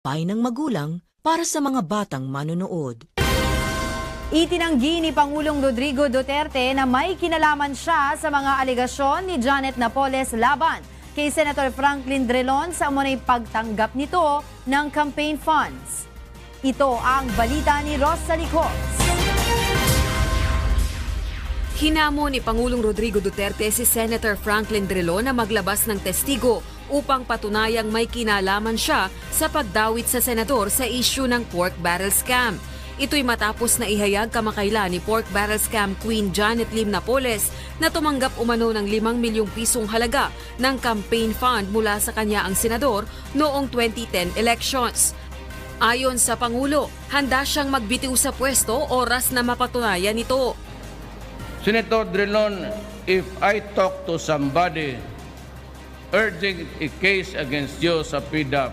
tagumpay ng magulang para sa mga batang manonood. Itinanggi ni Pangulong Rodrigo Duterte na may kinalaman siya sa mga alegasyon ni Janet Napoles laban kay Senator Franklin Drilon sa umunay pagtanggap nito ng campaign funds. Ito ang balita ni Rosa Licos. Hinamo ni Pangulong Rodrigo Duterte si Senator Franklin Drilon na maglabas ng testigo upang patunayang may kinalaman siya sa pagdawit sa senador sa issue ng pork barrel scam. Ito'y matapos na ihayag kamakailan ni pork barrel scam queen Janet Lim Napoles na tumanggap umano ng 5 milyong pisong halaga ng campaign fund mula sa kanya ang senador noong 2010 elections. Ayon sa Pangulo, handa siyang magbitiw sa pwesto oras na mapatunayan ito. Senator Drilon, if I talk to somebody urging a case against you sa PDAP,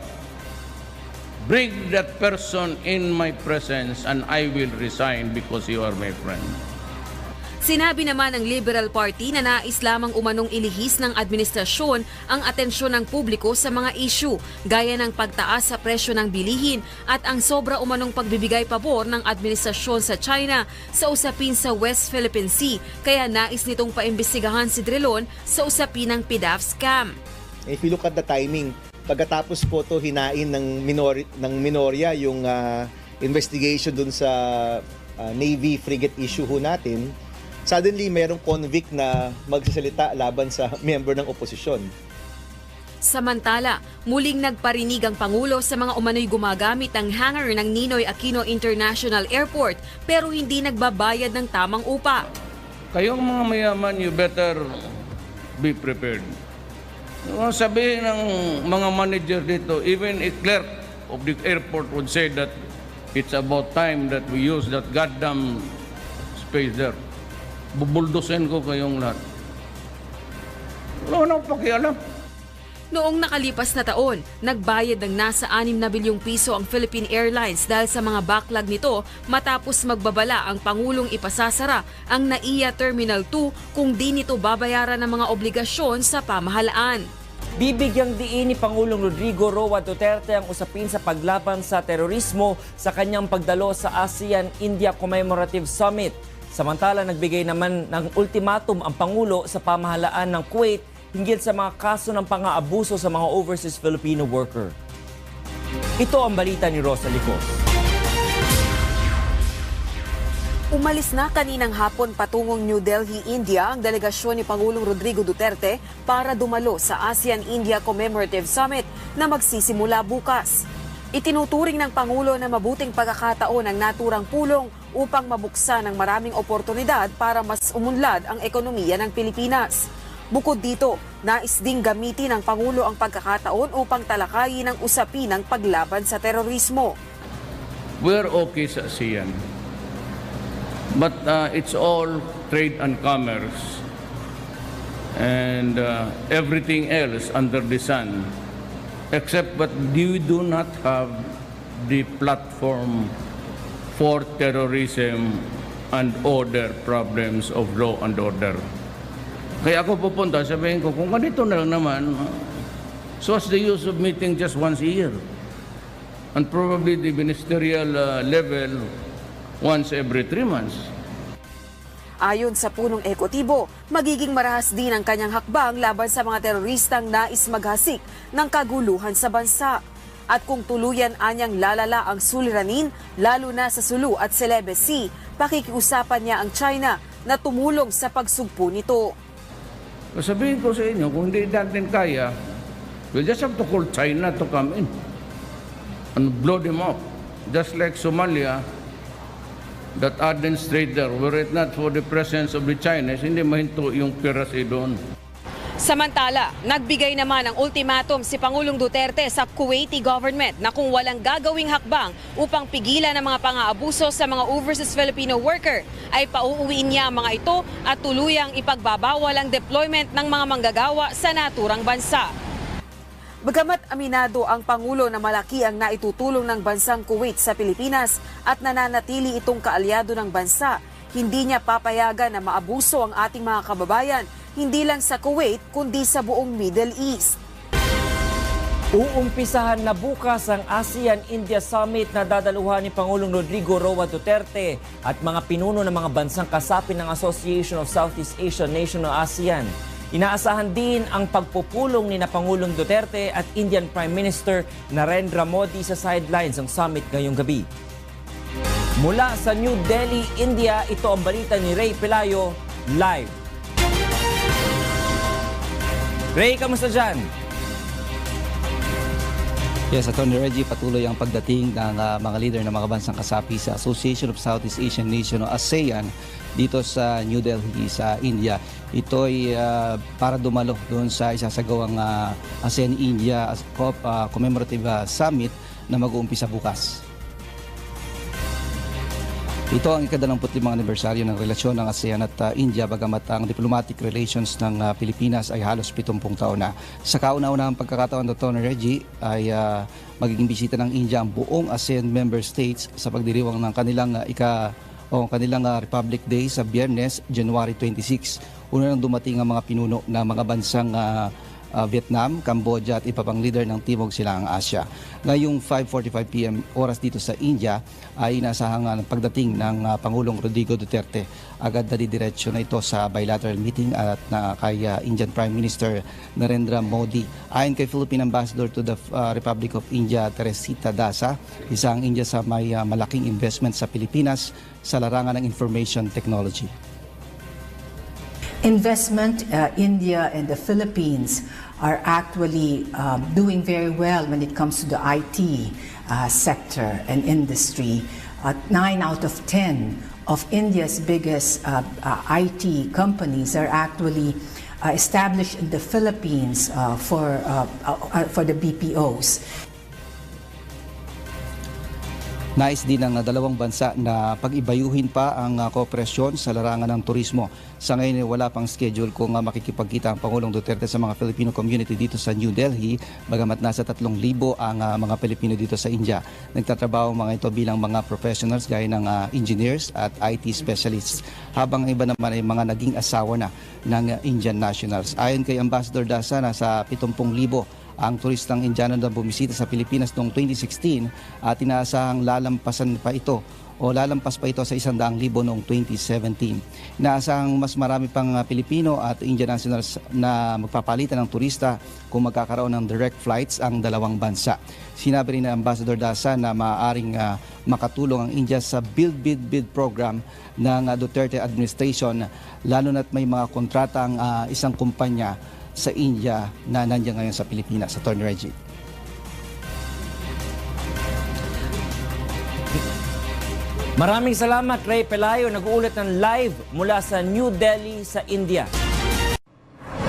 bring that person in my presence and I will resign because you are my friend. Sinabi naman ng Liberal Party na nais lamang umanong ilihis ng administrasyon ang atensyon ng publiko sa mga issue gaya ng pagtaas sa presyo ng bilihin at ang sobra umanong pagbibigay pabor ng administrasyon sa China sa usapin sa West Philippine Sea, kaya nais nitong paimbestigahan si Drilon sa usapin ng PDAF scam. If you look at the timing, pagkatapos po to hinain ng Minorya yung investigation dun sa Navy frigate issue ho natin, suddenly mayroong convict na magsasalita laban sa member ng oposisyon. Samantala, muling nagparinig ang Pangulo sa mga umano'y gumagamit ng hangar ng Ninoy Aquino International Airport pero hindi nagbabayad ng tamang upa. Kayong mga mayaman, you better be prepared. Sabihin ng mga manager dito, even a clerk of the airport would say that it's about time that we use that goddamn space there. Bubuldusin ko kayong lahat. Wala akong pakialam. Noong nakalipas na taon, nagbayad ng nasa 6 na bilyong piso ang Philippine Airlines dahil sa mga backlog nito matapos magbabala ang Pangulong ipasasara ang NAIA Terminal 2 kung di nito babayaran ng mga obligasyon sa pamahalaan. Bibigyang diin ni Pangulong Rodrigo Roa Duterte ang usapin sa paglaban sa terorismo sa kanyang pagdalo sa ASEAN-India Commemorative Summit. Samantala, nagbigay naman ng ultimatum ang Pangulo sa pamahalaan ng Kuwait hinggil sa mga kaso ng pang-aabuso sa mga overseas Filipino worker. Ito ang balita ni Rosa Licos. Umalis na kaninang hapon patungong New Delhi, India ang delegasyon ni Pangulong Rodrigo Duterte para dumalo sa ASEAN-India Commemorative Summit na magsisimula bukas. Itinuturing ng Pangulo na mabuting pagkakataon ang naturang pulong upang mabuksan ang maraming oportunidad para mas umunlad ang ekonomiya ng Pilipinas. Bukod dito, nais ding gamitin ng Pangulo ang pagkakataon upang talakayin ang usapin ng paglaban sa terorismo. We're okay sa ASEAN. But it's all trade and commerce and everything else under the sun, except that we do not have the platform for terrorism and other problems of law and order. Kaya ako pupunta, sabihin ko, kung ganito na lang naman, so what's the use of meeting just once a year? And probably the ministerial level once every 3 months. Ayon sa punong ekotibo, magiging marahas din ang kanyang hakbang laban sa mga teroristang nais maghasik ng kaguluhan sa bansa. At kung tuluyan anyang lalala ang suliranin, lalo na sa Sulu at Celebes Sea, pakikiusapan niya ang China na tumulong sa pagsugpo nito. Sabihin ko sa inyo, kung hindi natin kaya, we'll just have to call China to come in and blow them up. Just like Somalia, that Aden Strait there, were it not for the presence of the Chinese, hindi mahinto yung pirasi doon. Samantala, nagbigay naman ng ultimatum si Pangulong Duterte sa Kuwaiti government na kung walang gagawing hakbang upang pigilan ang mga pang-aabuso sa mga overseas Filipino worker, ay pauuwiin niya ang mga ito at tuluyang ipagbabawal ang deployment ng mga manggagawa sa naturang bansa. Bagamat aminado ang Pangulo na malaki ang naitutulong ng bansang Kuwait sa Pilipinas at nananatili itong kaalyado ng bansa, hindi niya papayagan na maabuso ang ating mga kababayan, hindi lang sa Kuwait kundi sa buong Middle East. Uumpisahan na bukas ang ASEAN-India Summit na dadaluhan ni Pangulong Rodrigo Roa Duterte at mga pinuno ng mga bansang kasapi ng Association of Southeast Asian Nations o ASEAN. Inaasahan din ang pagpupulong ni na Pangulong Duterte at Indian Prime Minister Narendra Modi sa sidelines ng summit ngayong gabi. Mula sa New Delhi, India, ito ang balita ni Ray Pelayo, live. Ray, kamusta dyan? Yes, Atty. Reggie, patuloy ang pagdating ng mga leader ng mga bansang kasapi sa Association of Southeast Asian Nations o ASEAN dito sa New Delhi sa India. Ito ay para dumalo doon sa isasagawang ASEAN-India Commemorative Summit na mag-uumpisa bukas. Ito ang ika-25 anibersaryo ng relasyon ng ASEAN at India, bagamat ang diplomatic relations ng Pilipinas ay halos 70 taon na. Sa kauna-unahang pagkakataon, Dr. Reggie, ay magiging bisita ng India ang buong ASEAN member states sa pagdiriwang ng kanilang Republic Day sa Biyernes, January 26. Una nang dumating ang mga pinuno ng mga bansang Vietnam, Cambodia at iba pang leader ng Timog Silangang Asya. Ngayong 5:45 PM oras dito sa India ay inasahang pagdating ng Pangulong Rodrigo Duterte. Agad dadidiretso na ito sa bilateral meeting at kay Indian Prime Minister Narendra Modi. Ayon kay Philippine Ambassador to the Republic of India, Teresita Daza, isa ang India sa may malaking investment sa Pilipinas sa larangan ng information technology. Investment, India and the Philippines are actually doing very well when it comes to the IT sector and industry. 9 out of 10 of India's biggest IT companies are actually established in the Philippines for the BPOs. Nais din ng dalawang bansa na pag-ibayuhin pa ang kooperasyon sa larangan ng turismo. Sa ngayon wala pang schedule kung makikipagkita ang Pangulong Duterte sa mga Filipino community dito sa New Delhi, bagamat nasa 3,000 ang mga Pilipino dito sa India. Nagtatrabaho mga ito bilang mga professionals gaya ng engineers at IT specialists, habang iba naman ay mga naging asawa na ng Indian nationals. Ayon kay Ambassador Daza, nasa 70,000 ang turistang Indiano na bumisita sa Pilipinas noong 2016 at inaasahang lalampas pa ito sa 100,000 noong 2017. Inaasahang mas marami pang Pilipino at Indian nationals na magpapalitan ng turista kung magkakaroon ng direct flights ang dalawang bansa. Sinabi rin ng Ambassador Daza na maaaring makatulong ang India sa Build Bid Bid program ng Duterte administration, lalo na't may mga kontrata ang isang kumpanya sa India na nandiyan ngayon sa Pilipinas, sa Atty. Reggie. Maraming salamat, Ray Pelayo. Nag-uulat ng live mula sa New Delhi sa India.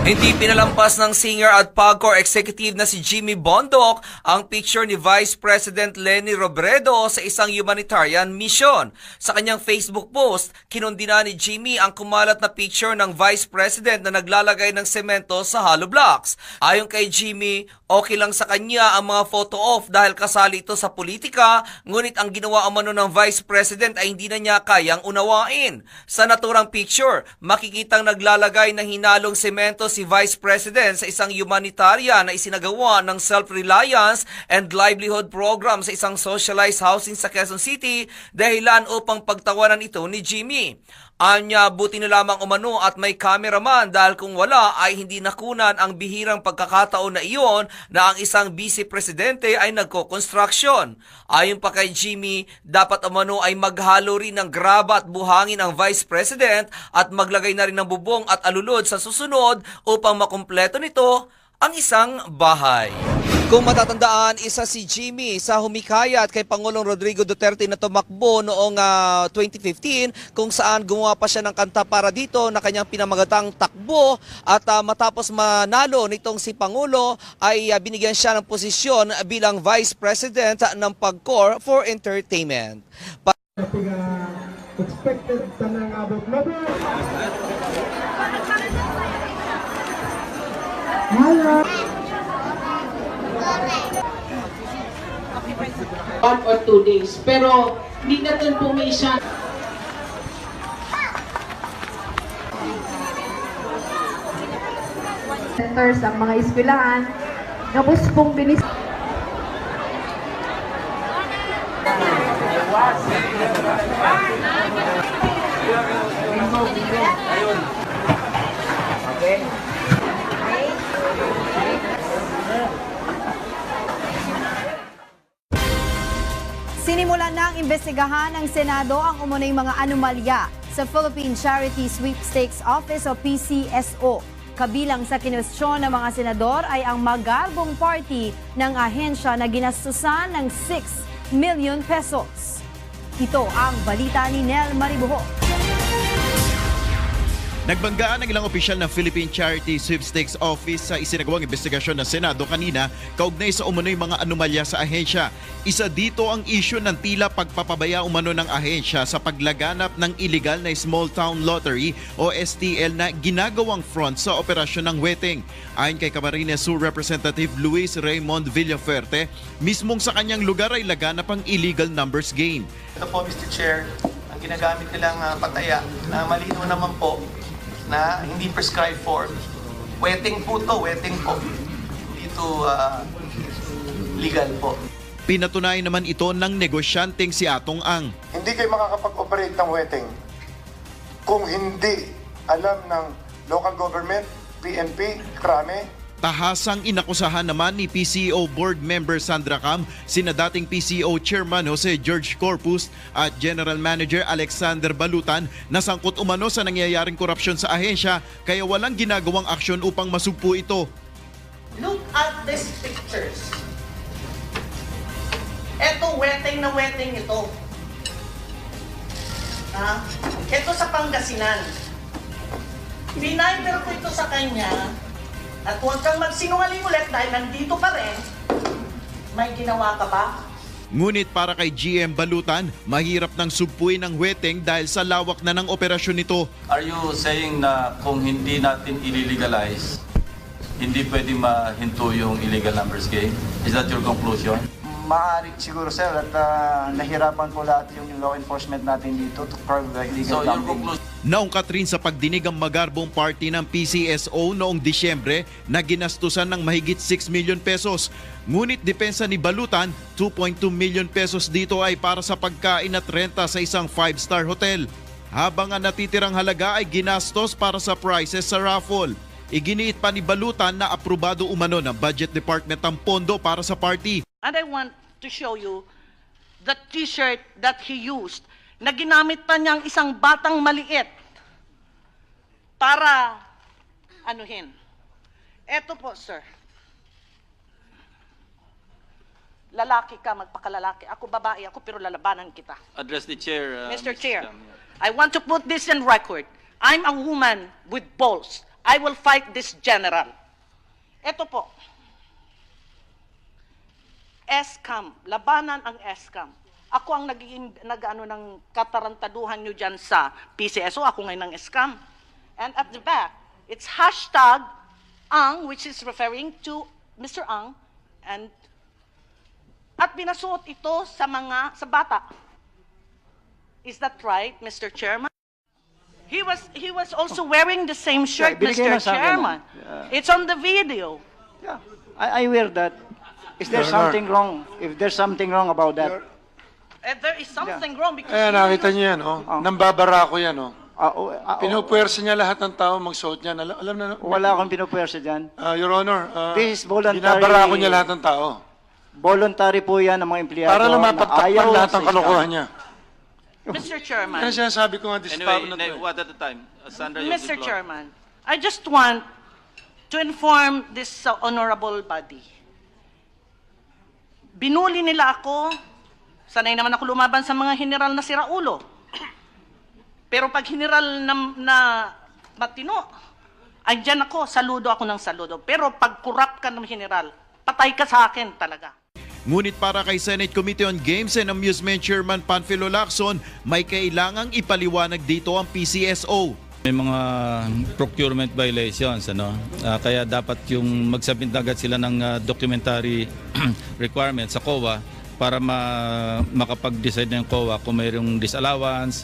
Hindi pinalampas ng singer at PAGCOR executive na si Jimmy Bondoc ang picture ni Vice President Leni Robredo sa isang humanitarian mission. Sa kanyang Facebook post, kinundina ni Jimmy ang kumalat na picture ng Vice President na naglalagay ng semento sa hollow blocks. Ayon kay Jimmy, okay lang sa kanya ang mga photo off dahil kasali ito sa politika, ngunit ang ginawa umano ng Vice President ay hindi na niya kayang unawain. Sa naturang picture, makikitang naglalagay ng hinalong semento si Vice President sa isang humanitarian na isinagawa ng Self-Reliance and Livelihood Program sa isang socialized housing sa Quezon City, dahilan upang pagtawanan ito ni Jimmy. Anya, buti na lamang umano at may cameraman dahil kung wala ay hindi nakunan ang bihirang pagkakataon na iyon na ang isang vice presidente ay nagko-construction. Ayon pa kay Jimmy, dapat umano ay maghalo rin ng graba at buhangin ang vice president at maglagay na rin ng bubong at alulod sa susunod upang makumpleto nito ang isang bahay. Kung matatandaan, isa si Jimmy sa humikayat kay Pangulong Rodrigo Duterte na tumakbo noong 2015 kung saan gumawa pa siya ng kanta para dito na kanyang pinamagatang takbo at matapos manalo nitong si Pangulo ay binigyan siya ng posisyon bilang Vice President ng PAGCOR for Entertainment. Expected tanang abot mo ba? Hello. 1 or 2 days. Pero hindi na doon pumisya. Centers, ang mga eskwelahan, Tapos pong binis... Sinimulan ng imbestigahan ng Senado ang umunay mga anomalya sa Philippine Charity Sweepstakes Office o PCSO. Kabilang sa kinwestiyon ng mga senador ay ang magarbong party ng ahensya na ginastusan ng 6 million pesos. Ito ang balita ni Nel Maribuho. Nagbanggaan ang ilang opisyal ng Philippine Charity Sweepstakes Office sa isinagawang investigasyon ng Senado kanina kaugnay sa umano'y mga anomalya sa ahensya. Isa dito ang issue ng tila pagpapabaya umano ng ahensya sa paglaganap ng illegal na Small Town Lottery o STL na ginagawang front sa operasyon ng weteng. Ayon kay Camarines Sur Representative Luis Raymond Villafuerte, mismong sa kanyang lugar ay laganap ang illegal numbers game. Ito po, Mr. Chair, ang ginagamit nilang pataya na malino naman po na hindi prescribed for. Wetting po to, wetting po. Dito legal po. Pinatunayan naman ito ng negosyanteng si Atong Ang. Hindi kayo makakapag-operate ng wedding kung hindi alam ng local government, PNP, krame. Tahasang inakusahan naman ni PCO Board Member Sandra Cam, sina dating PCO Chairman Jose George Corpus at General Manager Alexander Balutan na sangkot umano sa nangyayaring korupsyon sa ahensya kaya walang ginagawang aksyon upang masugpo ito. Look at these pictures. Eto, wetting na wetting ito. Ito sa Pangasinan. Pinayper ko ito sa kanya. At huwag kang magsinungaling ulit dahil nandito pa rin. May ginawa ka ba? Ngunit para kay GM Balutan, mahirap nang sugpuin ang weteng dahil sa lawak na ng operasyon nito. Are you saying na kung hindi natin i-legalize, hindi pwede mahinto yung illegal numbers game? Is that your conclusion? Maaari siguro sir at nahirapan po lahat yung law enforcement natin dito to curb the illegal gambling. Naungkat rin sa pagdinig ang magarbong party ng PCSO noong Disyembre na ginastusan ng mahigit 6 million pesos. Ngunit depensa ni Balutan, 2.2 million pesos dito ay para sa pagkain at renta sa isang 5-star hotel. Habang ang natitirang halaga ay ginastos para sa prizes sa raffle. Iginiit pa ni Balutan na aprobado umano ng Budget Department ang pondo para sa party. And I want to show you the t-shirt that he used na ginamit pa niyang isang batang maliit para anuhin. Eto po, sir. Lalaki ka, magpakalalaki. Ako babae ako, pero lalabanan kita. Address the chair. Mr. Chair, I want to put this in record. I'm a woman with balls. I will fight this general. Eto po. ESCAM, labanan ang ESCAM. Ako ang nag-ano ng katarantaduhan nyo dyan sa PCSO, ako ngayon ng ESCAM. And at the back, it's hashtag Ang, which is referring to Mr. Ang, and at binasuot ito sa bata. Is that right, Mr. Chairman? He was also wearing the same shirt, Mr. Chairman. It's on the video. Yeah, I wear that. Is there something wrong? If there's something wrong about that? There is something wrong because... nakita niyo yan, Nambabara ko yan, Pinupwersa niya lahat ng tao magsuot niyan. Alam na... Wala akong pinupwersa dyan. Your Honor, This is voluntary. binabara ko niya lahat ng tao. Voluntary po yan ng mga empleyado. Para lang mapagtakpan lahat ng kalokohan niya. Mr. Chairman. Kaya sinasabi ko nga, Anyway, what at the time? Sandra, Mr. Chairman, I just want to inform this honorable body. Binuli nila ako, sanay naman ako lumaban sa mga general na siraulo. Pero pag general na matino, andyan ako, saludo ako ng saludo. Pero pag corrupt ka ng general, patay ka sa akin talaga. Ngunit para kay Senate Committee on Games and Amusement Chairman Panfilo Lacson, may kailangang ipaliwanag dito ang PCSO. May mga procurement violations, kaya dapat yung magsubmit agad sila ng documentary requirements sa COA para makapag-decide ng COA kung mayroong disallowance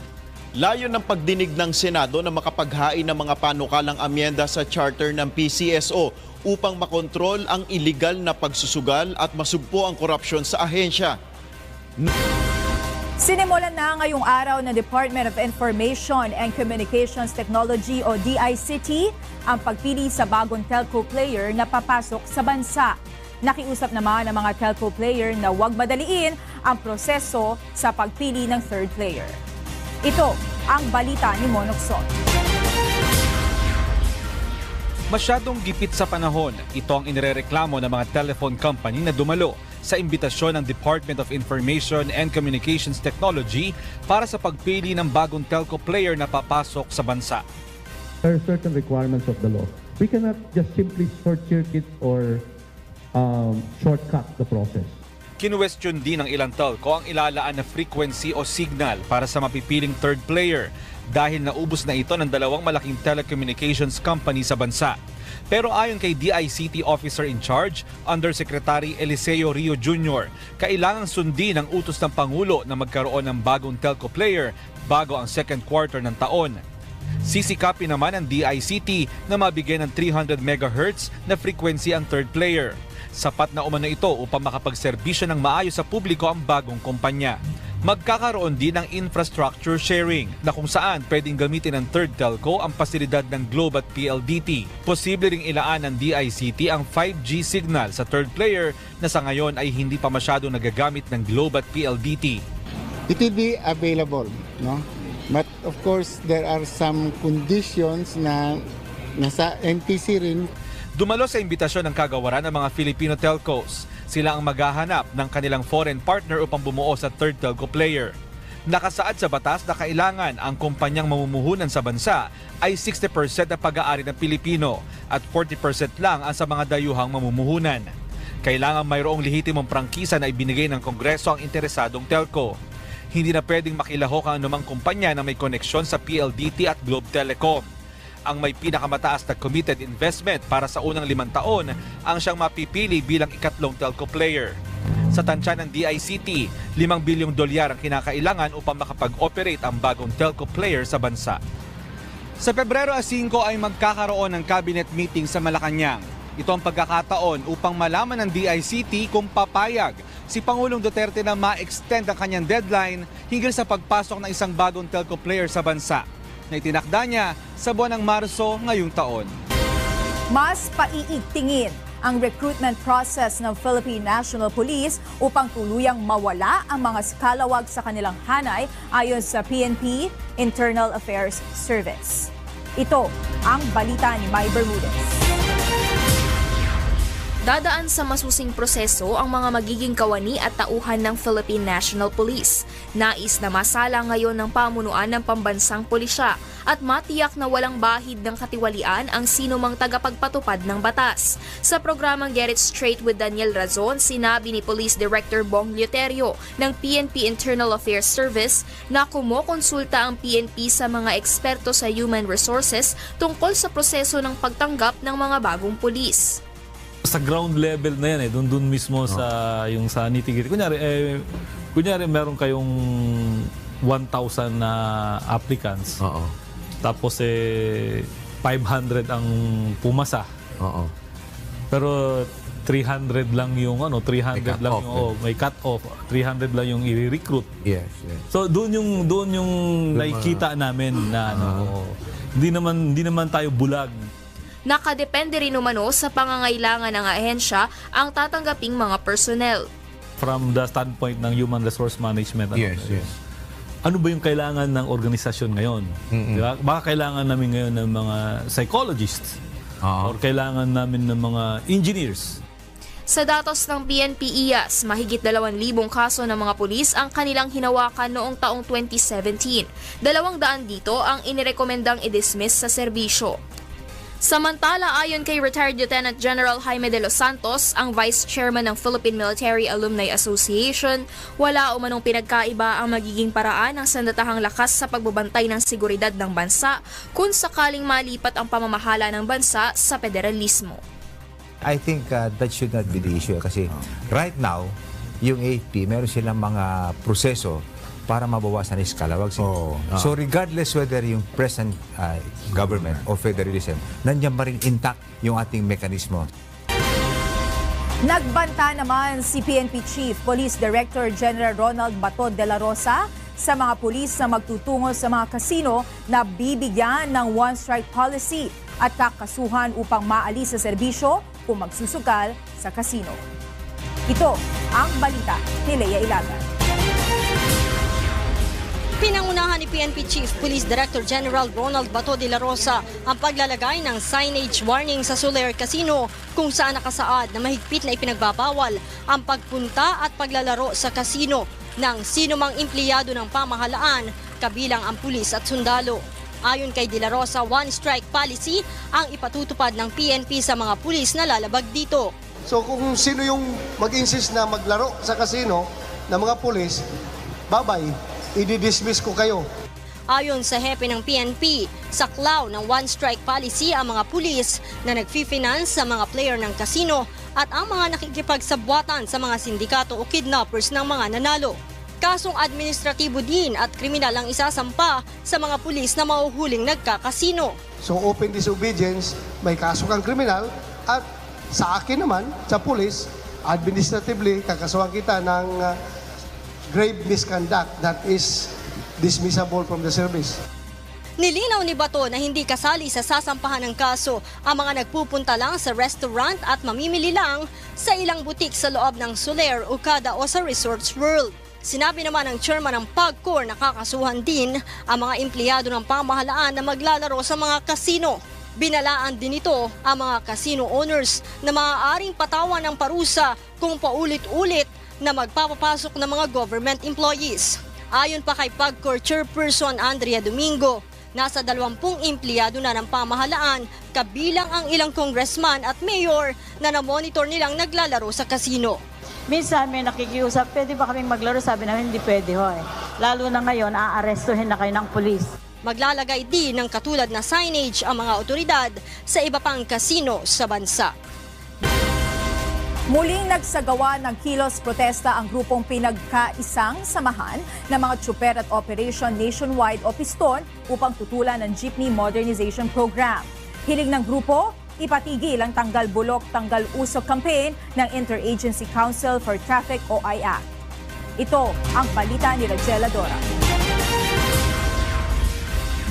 Layo ng pagdinig ng Senado na makapaghain ng mga panukalang amyenda sa charter ng PCSO upang makontrol ang iligal na pagsusugal at masugpo ang korupsyon sa ahensya. Sinimulan na ngayong araw ng Department of Information and Communications Technology o DICT ang pagpili sa bagong telco player na papasok sa bansa. Nakiusap naman ang mga telco player na huwag madaliin ang proseso sa pagpili ng third player. Ito ang balita ni Monokson. Masyadong gipit sa panahon, ito ang inirereklamo ng mga telephone company na dumalo sa imbitasyon ng Department of Information and Communications Technology para sa pagpili ng bagong telco player na papasok sa bansa. There are certain requirements of the law. We cannot just simply short-circuit or shortcut the process. Kinuwestiyon din ng ilang telco ang ilalaan na frequency o signal para sa mapipiling third player dahil naubos na ito ng dalawang malaking telecommunications company sa bansa. Pero ayon kay DICT Officer in Charge, Undersecretary Eliseo Rio Jr., kailangang sundin ang utos ng Pangulo na magkaroon ng bagong telco player bago ang second quarter ng taon. Sisikapin naman ang DICT na mabigyan ng 300 MHz na frequency ang third player. Sapat na umano ito upang makapagserbisyo ng maayos sa publiko ang bagong kumpanya. Magkakaroon din ng infrastructure sharing na kung saan pwedeng gamitin ng third telco ang pasilidad ng Globe at PLDT. Posible ring ilaan ng DICT ang 5G signal sa third player na sa ngayon ay hindi pa masyado nagagamit ng Globe at PLDT. It will be available, no? But of course, there are some conditions na nasa NTC rin. Dumalo sa imbitasyon ng kagawaran ng mga Filipino telcos. Sila ang maghahanap ng kanilang foreign partner upang bumuo sa third telco player. Nakasaad sa batas na kailangan ang kumpanyang mamumuhunan sa bansa ay 60% na pag-aari ng Pilipino at 40% lang ang sa mga dayuhang mamumuhunan. Kailangan mayroong lehitimong prangkisa na ibinigay ng Kongreso ang interesadong telco. Hindi na pwedeng makilahok ang anumang kumpanya na may koneksyon sa PLDT at Globe Telecom. Ang may pinakamataas na committed investment para sa unang 5 taon ang siyang mapipili bilang ikatlong telco player. Sa tansya ng DICT, $5 bilyong ang kinakailangan upang makapag-operate ang bagong telco player sa bansa. Sa Pebrero 5 ay magkakaroon ng cabinet meeting sa Malacanang. Ito ang pagkakataon upang malaman ng DICT kung papayag si Pangulong Duterte na ma-extend ang kanyang deadline hinggil sa pagpasok ng isang bagong telco player sa bansa na itinakda niya sa buwan ng Marso ngayong taon. Mas paiigtingin ang recruitment process ng Philippine National Police upang tuluyang mawala ang mga skalawag sa kanilang hanay ayon sa PNP Internal Affairs Service. Ito ang balita ni May Bermudez. Dadaan sa masusing proseso ang mga magiging kawani at tauhan ng Philippine National Police. Nais na masala ngayon ng pamunuan ng pambansang pulisya at matiyak na walang bahid ng katiwalian ang sinumang tagapagpatupad ng batas. Sa programang Get It Straight with Daniel Razon, sinabi ni Police Director Bong Leoterio ng PNP Internal Affairs Service na kumokonsulta ang PNP sa mga eksperto sa human resources tungkol sa proseso ng pagtanggap ng mga bagong pulis. Sa ground level na yan doon mismo sa yung sa nitty-gritty. Kunyari meron kayong 1,000 na applicants. Tapos 500 ang pumasa. Pero 300 lang yung may may cut off. 300 lang yung i-recruit. Yes. So doon yung nakikita namin na hindi naman tayo bulag. Nakadepende rin umano sa pangangailangan ng ahensya ang tatanggaping mga personnel. From the standpoint ng human resource management. Yes. Ano ba yung kailangan ng organisasyon ngayon? Diba? Baka kailangan namin ngayon ng mga psychologists or kailangan namin ng mga engineers. Sa datos ng PNP-IAS, mahigit 2,000 kaso ng mga pulis ang kanilang hinawakan noong taong 2017. 200 dito ang inirekomendang i-dismiss sa serbisyo. Samantala, ayon kay retired Lieutenant General Jaime de los Santos, ang Vice Chairman ng Philippine Military Alumni Association, wala umanong pinagkaiba ang magiging paraan ng sandatahang lakas sa pagbabantay ng seguridad ng bansa kung sakaling malipat ang pamamahala ng bansa sa federalismo. I think that should not be the issue kasi right now, yung AFP, meron silang mga proseso para mabawasan ang eskalawag. So regardless whether yung present government o federalism, nandiyan pa rin intact yung ating mekanismo. Nagbanta naman si PNP Chief Police Director General Ronald Bato de la Rosa sa mga pulis na magtutungo sa mga kasino na bibigyan ng one-strike policy at kakasuhan upang maalis sa serbisyo kung magsusugal sa kasino. Ito ang balita ni Lea Ilagan. Pinangunahan ni PNP Chief Police Director General Ronald Bato de la Rosa ang paglalagay ng signage warning sa Soler Casino kung saan nakasaad na mahigpit na ipinagbabawal ang pagpunta at paglalaro sa kasino ng sinumang empleyado ng pamahalaan kabilang ang pulis at sundalo. Ayon kay De La Rosa, one-strike policy ang ipatutupad ng PNP sa mga pulis na lalabag dito. So kung sino yung mag-insist na maglaro sa kasino ng mga pulis, babay, i-dismiss ko kayo. Ayon sa hepe ng PNP, saklaw ng one-strike policy ang mga pulis na nag-finance sa mga player ng kasino at ang mga nakikipagsabwatan sa mga sindikato o kidnappers ng mga nanalo. Kasong administratibo din at kriminal ang isasampa sa mga pulis na mahuhuling nagkakasino. So open disobedience, may kaso kang kriminal at sa akin naman, sa pulis, administratively, kakasuhan kita ng grave misconduct that is dismissible from the service. Nilinaw ni Bato na hindi kasali sa sasampahan ng kaso ang mga nagpupunta lang sa restaurant at mamimili lang sa ilang butik sa loob ng Soler, Okada o sa Resorts World. Sinabi naman ng chairman ng PAGCOR na kakasuhan din ang mga empleyado ng pamahalaan na maglalaro sa mga kasino. Binalaan din ito ang mga casino owners na maaaring patawan ng parusa kung paulit-ulit na magpapapasok ng mga government employees. Ayon pa kay PAGCOR Chairperson Andrea Domingo, nasa 20 empleyado na ng pamahalaan kabilang ang ilang congressman at mayor na namonitor nilang naglalaro sa kasino. Minsan may nakikiusap, pwede ba kaming maglaro? Sabi namin hindi pwede ho eh. Lalo na ngayon, aarestuhin na kayo ng pulis. Maglalagay din ng katulad na signage ang mga otoridad sa iba pang kasino sa bansa. Muling nagsagawa ng kilos protesta ang grupong pinagkaisang samahan ng mga tsuper at Operation Nationwide o Piston upang tutulan ng Jeepney Modernization Program. Hiling ng grupo, ipatigil ang Tanggal Bulok, Tanggal Usok campaign ng Interagency Council for Traffic o IAC. Ito ang balita ni Rachela Dora.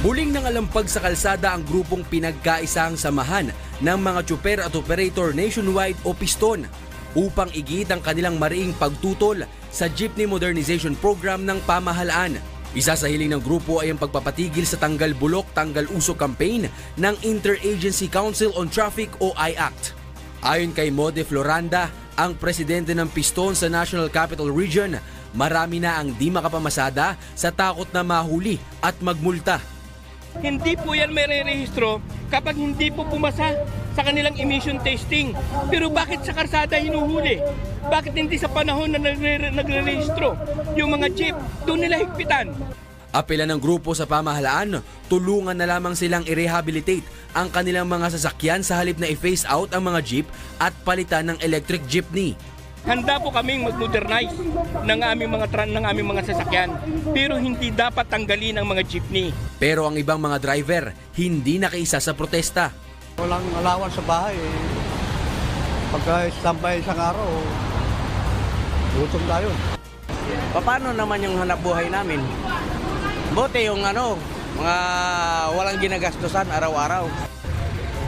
Muling nangalampag sa kalsada ang grupong pinagkaisang samahan ng mga tsuper at operator Nationwide o Piston upang igit ang kanilang mariing pagtutol sa Jeepney Modernization Program ng pamahalaan. Isa sa hiling ng grupo ay ang pagpapatigil sa Tanggal Bulok, Tanggal Usok campaign ng Interagency Council on Traffic o IACT. Ayon kay Mode Floranda, ang presidente ng Piston sa National Capital Region, marami na ang di makapamasada sa takot na mahuli at magmulta. Hindi po yan may re-rehistro kapag hindi po pumasa sa kanilang emission testing. Pero bakit sa karsada hinuhuli? Bakit hindi sa panahon na nagre-rehistro? Yung mga jeep, doon nila higpitan. Apela ng grupo sa pamahalaan, tulungan na lamang silang i-rehabilitate ang kanilang mga sasakyan sa halip na i-phase out ang mga jeep at palitan ng electric jeepney. Handa po kaming mag-modernize ng aming mga sasakyan, pero hindi dapat tanggalin ang mga jeepney. Pero ang ibang mga driver hindi nakiisa sa protesta. Walang alawan sa bahay. Pagka-standby isang araw, gutom tayo. Paano naman yung hanap buhay namin? Buti yung mga walang ginagastusan araw-araw.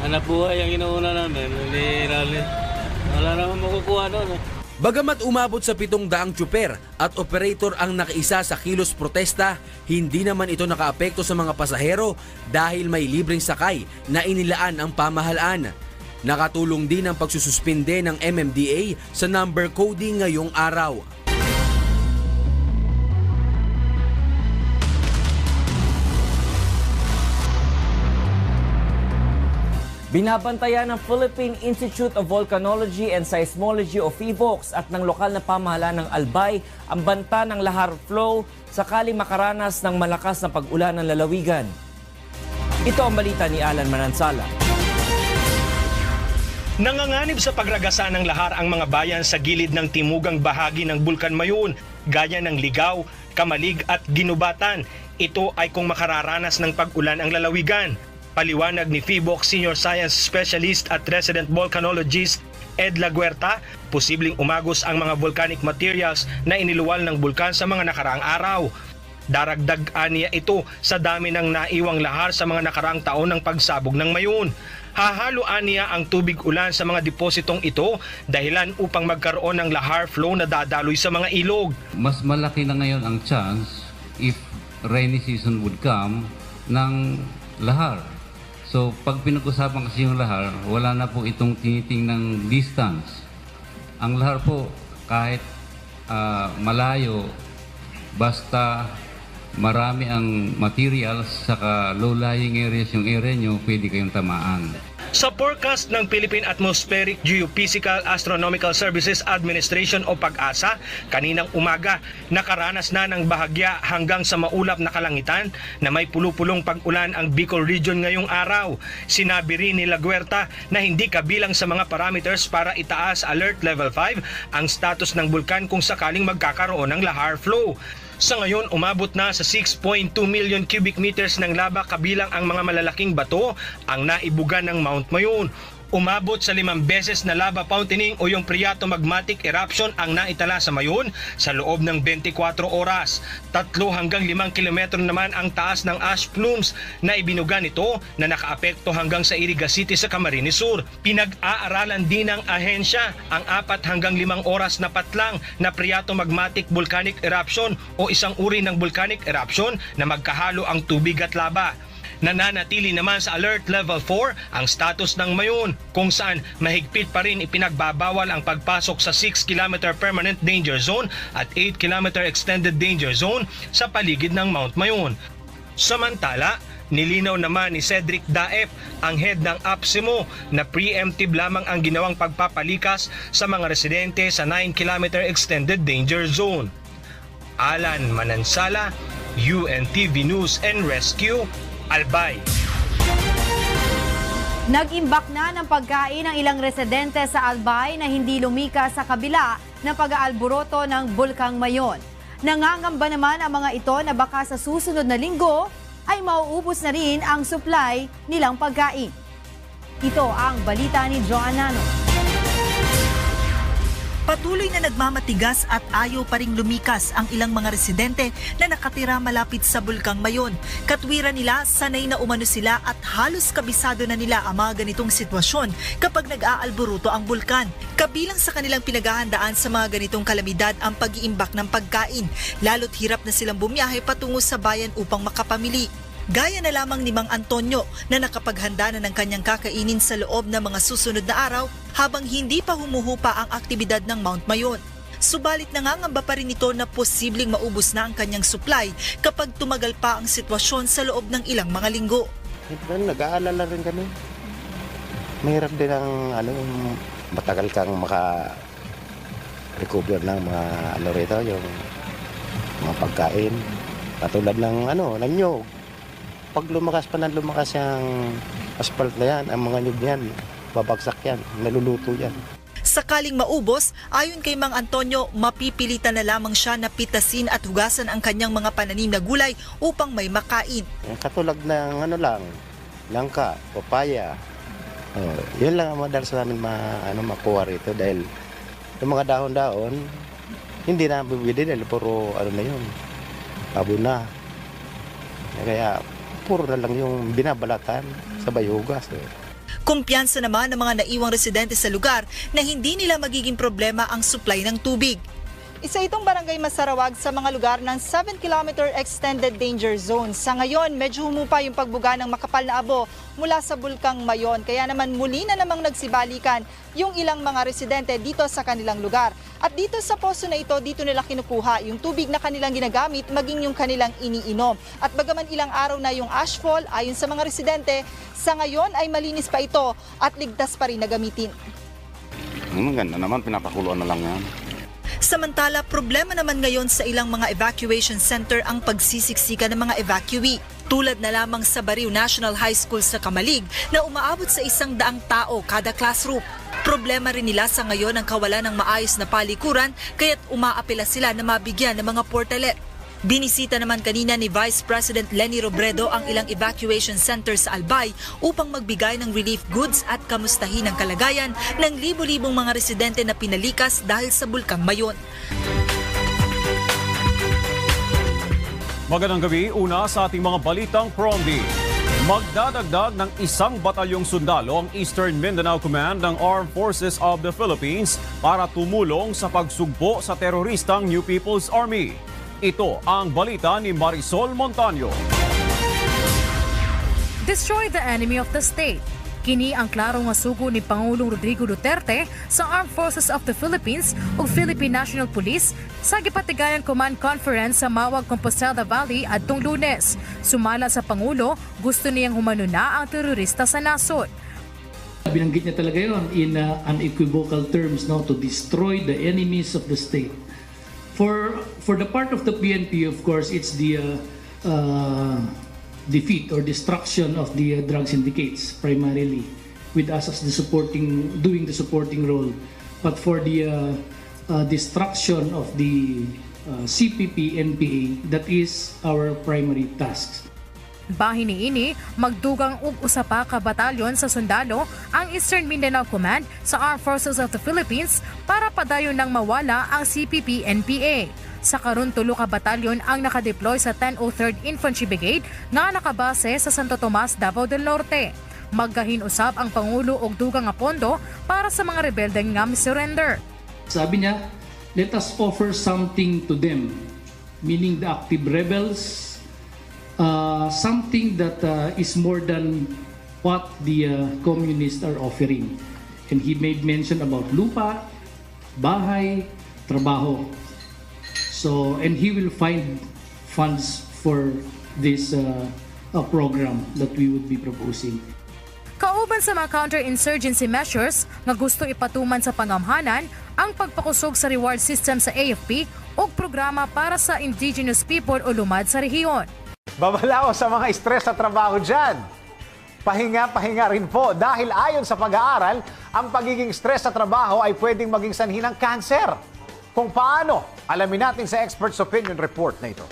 Hanap buhay ang inuuna namin, wala naman makukuha doon. Bagamat umabot sa 700 tsuper at operator ang nakaisa sa kilos protesta, hindi naman ito nakaapekto sa mga pasahero dahil may libreng sakay na inilaan ang pamahalaan. Nakatulong din ang pagsususpinde ng MMDA sa number coding ngayong araw. Binabantayan ng Philippine Institute of Volcanology and Seismology o PHIVOLCS at ng lokal na pamahalaan ng Albay ang banta ng lahar flow sakaling makaranas ng malakas na pag-ulan ng lalawigan. Ito ang balita ni Alan Manansala. Nanganganib sa pagragasa ng lahar ang mga bayan sa gilid ng timugang bahagi ng Bulkan Mayun gaya ng Ligaw, Kamalig at Ginubatan. Ito ay kung makararanas ng pag-ulan ang lalawigan. Paliwanag ni PHIVOC Senior Science Specialist at Resident Volcanologist Ed Laguerta, posibleng umagos ang mga volcanic materials na iniluwal ng bulkan sa mga nakaraang araw. Daragdag aniya ito sa dami ng naiwang lahar sa mga nakaraang taon ng pagsabog ng Mayon. Hahalo aniya ang tubig ulan sa mga depositong ito dahilan upang magkaroon ng lahar flow na dadaloy sa mga ilog. Mas malaki na ngayon ang chance if rainy season would come ng lahar. So pag pinag-usapan kasi yung lahar, wala na po itong tiniting ng distance. Ang lahar po kahit malayo, basta marami ang materials saka low-lying areas yung area nyo, pwede kayong tamaan. Sa forecast ng Philippine Atmospheric Geophysical Astronomical Services Administration o PAGASA, kaninang umaga nakaranas na ng bahagya hanggang sa maulap na kalangitan na may pulupulong pag-ulan ang Bicol Region ngayong araw. Sinabi rin ni Laguerta na hindi kabilang sa mga parameters para itaas Alert Level 5 ang status ng bulkan kung sakaling magkakaroon ng lahar flow. Sa ngayon, umabot na sa 6.2 million cubic meters ng lava kabilang ang mga malalaking bato ang naibuga ng Mount Mayon. Umabot sa 5 beses na lava fountaining o yung phreatomagmatic eruption ang naitala sa Mayon sa loob ng 24 oras. 3 hanggang 5 kilometro naman ang taas ng ash plumes na ibinuga nito na nakaapekto hanggang sa Iriga City sa Camarines Sur. Pinag-aaralan din ng ahensya ang 4 hanggang 5 oras na patlang na phreatomagmatic volcanic eruption o isang uri ng volcanic eruption na magkahalo ang tubig at lava. Nananatili naman sa Alert Level 4 ang status ng Mayon kung saan mahigpit pa rin ipinagbabawal ang pagpasok sa 6-kilometer Permanent Danger Zone at 8-kilometer Extended Danger Zone sa paligid ng Mount Mayon. Samantala, nilinaw naman ni Cedric Daep, ang head ng APSIMO, na preemptive lamang ang ginawang pagpapalikas sa mga residente sa 9-kilometer Extended Danger Zone. Alan Manansala, UNTV News and Rescue, Albay. Nag-imbak na ng pagkain ang ilang residente sa Albay na hindi lumika sa kabila ng pag-aalboroto ng Bulkang Mayon. Nangangamba naman ang mga ito na baka sa susunod na linggo ay mauubos na rin ang supply nilang pagkain. Ito ang balita ni Joanna Nano. Patuloy na nagmamatigas at ayaw pa ring lumikas ang ilang mga residente na nakatira malapit sa Bulkang Mayon. Katwiran nila, sanay na umano sila at halos kabisado na nila ang mga ganitong sitwasyon kapag nag-aalboruto ang bulkan. Kabilang sa kanilang pinaghahandaan sa mga ganitong kalamidad ang pag-iimbak ng pagkain, lalo't hirap na silang bumiyahe patungo sa bayan upang makapamili. Gaya na lamang ni Mang Antonio na nakapaghanda na ng kanyang kakainin sa loob ng mga susunod na araw habang hindi pa humuhupa ang aktibidad ng Mount Mayon. Subalit nangangamba pa rin ito na posibleng maubos na ang kanyang supply kapag tumagal pa ang sitwasyon sa loob ng ilang mga linggo. Nag-aalala rin kami. Mahirap din ang matagal kang maka-recover ng mga rito, yung mga pagkain. Katulad ng ng nyog. Pag lumakas yung asphalt na yan, ang mga nyug yan, babagsak yan, naluluto yan. Sakaling maubos, ayon kay Mang Antonio, mapipilitan na lamang siya na pitasin at hugasan ang kanyang mga pananim na gulay upang may makain. Katulad ng langka, papaya, yun lang ang madalas namin makuha rito dahil yung mga dahon-dahon, hindi na bibili dahil puro abo na. Kaya puro na lang yung binabalatan sa bayugas. Kumpiyansa naman ng mga naiwang residente sa lugar na hindi nila magiging problema ang supply ng tubig. Isa itong barangay Masarawag sa mga lugar ng 7-kilometer Extended Danger Zone. Sa ngayon, medyo humupa yung pagbuga ng makapal na abo mula sa Bulkang Mayon. Kaya naman muli na namang nagsibalikan yung ilang mga residente dito sa kanilang lugar. At dito sa poso na ito, dito nila kinukuha yung tubig na kanilang ginagamit maging yung kanilang iniinom. At bagaman ilang araw na yung ashfall, ayon sa mga residente, sa ngayon ay malinis pa ito at ligtas pa rin na gamitin. Ganda naman, pinapakuluan na lang yan. Samantala, problema naman ngayon sa ilang mga evacuation center ang pagsisiksika ng mga evacuee. Tulad na lamang sa Bariu National High School sa Kamalig na umaabot sa 100 tao kada classroom. Problema rin nila sa ngayon ang kawalan ng maayos na palikuran kaya't umaapela sila na mabigyan ng mga portalet. Binisita naman kanina ni Vice President Leni Robredo ang ilang evacuation centers sa Albay upang magbigay ng relief goods at kamustahin ang kalagayan ng libo-libong mga residente na pinalikas dahil sa Bulkang Mayon. Magandang gabi, una sa ating mga balitang Promdi. Magdadagdag ng 1 batalyong sundalo ang Eastern Mindanao Command ng Armed Forces of the Philippines para tumulong sa pagsugpo sa teroristang New People's Army. Ito ang balita ni Marisol Montaño. Destroy the enemy of the state. Kini ang klarong nga sugo ni Pangulong Rodrigo Duterte sa Armed Forces of the Philippines ug Philippine National Police sa gipatigayan Command Conference sa Mawag, Compostela Valley adtong Lunes. Sumala sa Pangulo, gusto niyang humanuna ang terorista sa nasod. Binanggit niya talaga yun in unequivocal terms, no, to destroy the enemies of the state. For the part of the PNP, of course, it's the defeat or destruction of the drug syndicates primarily, with us as doing the supporting role. But for the destruction of the CPP, NPA, that is our primary task. Bahin niini, magdugang ug usa pa ka batalyon sa sundalo ang Eastern Mindanao Command sa Armed Forces of the Philippines para padayon nang mawala ang CPP-NPA. Sa karon 3 ka batalyon ang nakadeploy sa 1003rd Infantry Brigade nga nakabase sa Santo Tomas, Davao del Norte. Maggahin usab ang Pangulo og dugang nga pondo para sa mga rebelde nga misurrender. Sabi niya, let us offer something to them, meaning the active rebels, something that is more than what the communists are offering. And he made mention about lupa, bahay, trabaho. So, and he will find funds for this program that we would be proposing. Kauban sa mga counterinsurgency measures nga gusto ipatuman sa pangamhanan ang pagpakusog sa reward system sa AFP o programa para sa indigenous people o lumad sa rehiyon. Babalao sa mga stress sa trabaho dyan. Pahinga-pahinga rin po dahil ayon sa pag-aaral, ang pagiging stress sa trabaho ay pwedeng maging sanhi ng cancer. Kung paano, alamin natin sa Expert's Opinion Report na ito.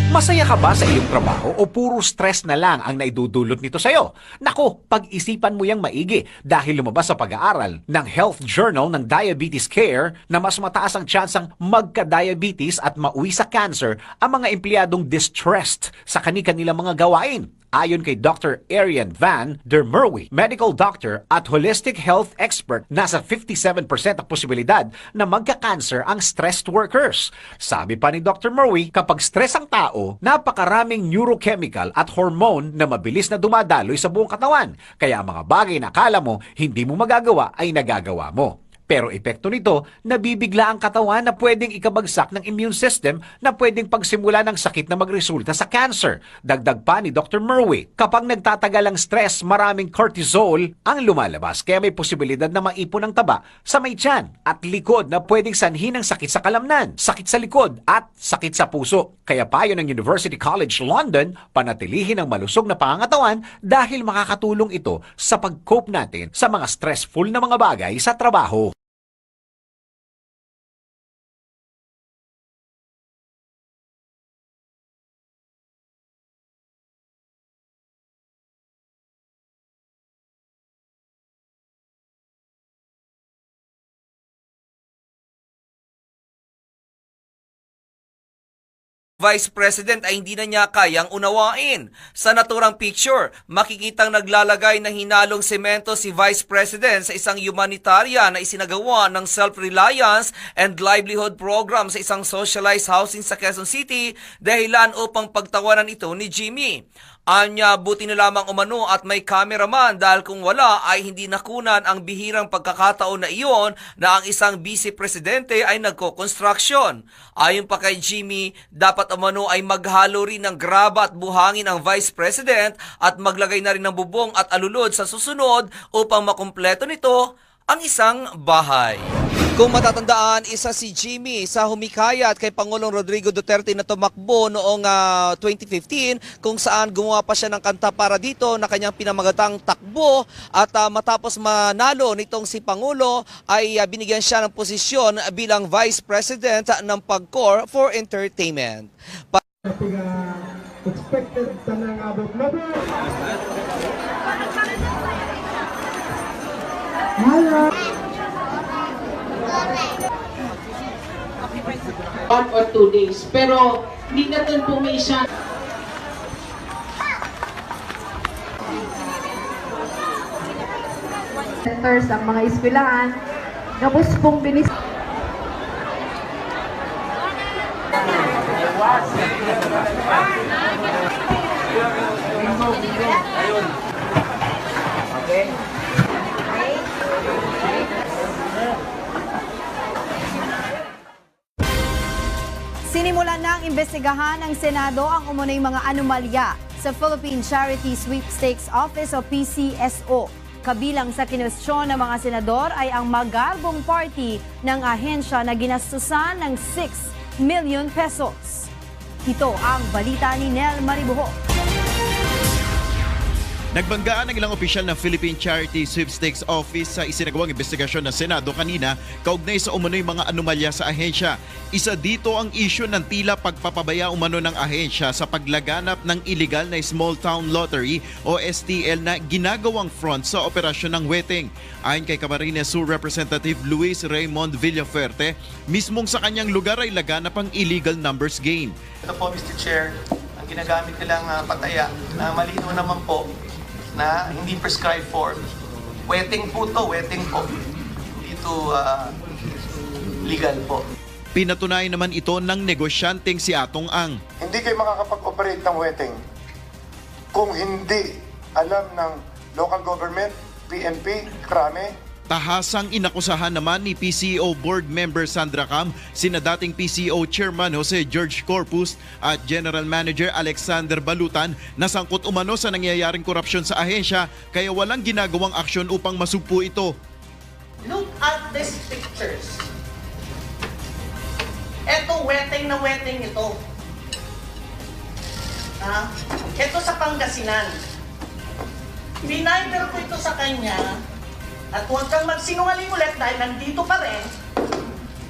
Masaya ka ba sa iyong trabaho o puro stress na lang ang naidudulot nito sa'yo? Naku, pag-isipan mo yang maigi dahil lumabas sa pag-aaral ng Health Journal ng Diabetes Care na mas mataas ang tsansang magka-diabetes at mauwi sa cancer ang mga empleyadong distressed sa kani-kanilang mga gawain. Ayon kay Dr. Arian Van der Merwe, medical doctor at holistic health expert, nasa 57% ang posibilidad na magka-cancer ang stressed workers. Sabi pa ni Dr. Merwe, kapag stress ang tao, napakaraming neurochemical at hormone na mabilis na dumadaloy sa buong katawan. Kaya ang mga bagay na akala mo hindi mo magagawa ay nagagawa mo. Pero epekto nito, nabibigla ang katawan na pwedeng ikabagsak ng immune system na pwedeng pagsimula ng sakit na magresulta sa cancer. Dagdag pa ni Dr. Merwe, kapag nagtatagal ang stress, maraming cortisol ang lumalabas. Kaya may posibilidad na maipon ang taba sa may tiyan at likod na pwedeng sanhi ng sakit sa kalamnan, sakit sa likod at sakit sa puso. Kaya payo ng University College London, panatilihin ang malusog na pangangatawan dahil makakatulong ito sa pag-cope natin sa mga stressful na mga bagay sa trabaho. Vice President ay hindi na niya kayang unawain. Sa naturang picture, makikitang naglalagay ng hinalong semento si Vice President sa isang humanitarian na isinagawa ng Self-Reliance and Livelihood Program sa isang socialized housing sa Quezon City, dahilan upang pagtawanan ito ni Jimmy. Anya, buti na lamang umano at may cameraman dahil kung wala ay hindi nakunan ang bihirang pagkakataon na iyon na ang isang vice-presidente ay nagko-construction. Ayon pa kay Jimmy, dapat umano ay maghalo rin ng graba at buhangin ang vice president at maglagay na rin ng bubong at alulod sa susunod upang makumpleto nito ang isang bahay. Kung matatandaan, isa si Jimmy sa humikayat kay Pangulong Rodrigo Duterte na tumakbo noong 2015 kung saan gumawa pa siya ng kanta para dito na kanyang pinamagatang takbo at matapos manalo nitong si Pangulo ay binigyan siya ng posisyon bilang Vice President ng PAGCOR for Entertainment. Expected tanang abot na ba? Hello. 1 or 2 days. Pero hindi natin pumisya. Centers ang mga eskwelahan. Tapos pong binis. Okay. Sinimulan ng imbestigahan ng Senado ang umunay mga anomalya sa Philippine Charity Sweepstakes Office o PCSO. Kabilang sa kinwestiyon ng mga senador ay ang magarbong party ng ahensya na ginastusan ng 6 million pesos. Ito ang balita ni Nel Maribuho. Nagbanggaan ang ilang opisyal ng Philippine Charity Sweepstakes Office sa isinagawang investigasyon ng Senado kanina kaugnay sa umano'y mga anomalya sa ahensya. Isa dito ang issue ng tila pagpapabaya umano ng ahensya sa paglaganap ng illegal na Small Town Lottery o STL na ginagawang front sa operasyon ng weteng. Ayon kay Camarines Sur Representative Luis Raymond Villafuerte, mismong sa kanyang lugar ay laganap ang illegal numbers game. Ito po, Mr. Chair, ang ginagamit nilang pataya na malinaw naman po na hindi prescribed for. Wetting po to, wetting po. Hindi to legal po. Pinatunayan naman ito ng negosyanteng si Atong Ang. Hindi kayo makakapag-operate ng wetting kung hindi alam ng local government, PNP, krame. Tahasang inakusahan naman ni PCO Board Member Sandra Cam, sina dating PCO Chairman Jose George Corpus at General Manager Alexander Balutan na sangkot umano sa nangyayaring korupsyon sa ahensya kaya walang ginagawang aksyon upang masugpo ito. Look at these pictures. Ito, wetting na wetting ito. Ito sa Pangasinan. Bininder ko ito sa kanya. At huwag kang magsinungaling ulit dahil nandito pa rin,